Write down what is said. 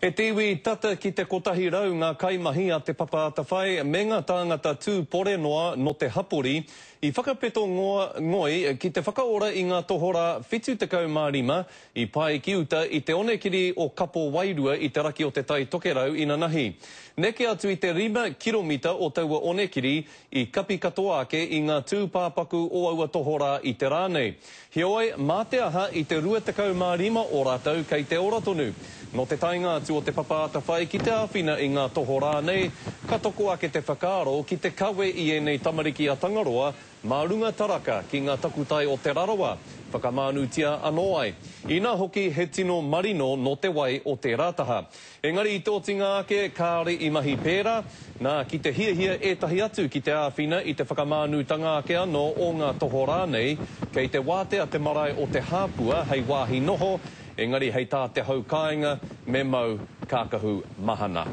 E te iwi tata ki te kotahi rau ngā kaimahi a te papaata whai me ngā tāngata tūpore noa no te hapori i whakapeto ngoi ki te whakaora i ngā tohora 75 i pai ki uta i te onekiri o Kapo Wairua i te raki o te tai tokerau ina nahi. Neke atu i te 5 kiromita o taua onekiri i kapi katoa ake i ngā tūpāpaku o aua tohora i te rānei. Heoi, mā te aha i te 25 o rātau kei te ora tonu. No te tainga atu o te papaata whai ki te āwhina i ngā tohora nei, ka toko ake te whakaaro ki te kawe i enei tamariki a Tangaroa, mā runga taraka ki ngā takutai o te Rarawa, whakamānutia anō ai. Ina hoki he tino marino no te wai o te rātaha. Engari i tōtinga ake kāre i mahi pērā, nā ki te hiahia etahi atu ki te āwhina i te whakamānutanga ake anō o ngā tohora nei, kei te wātea te marae o te hāpua hei wāhi noho, engari hei tā te hau kāinga me mau kākahu mahana.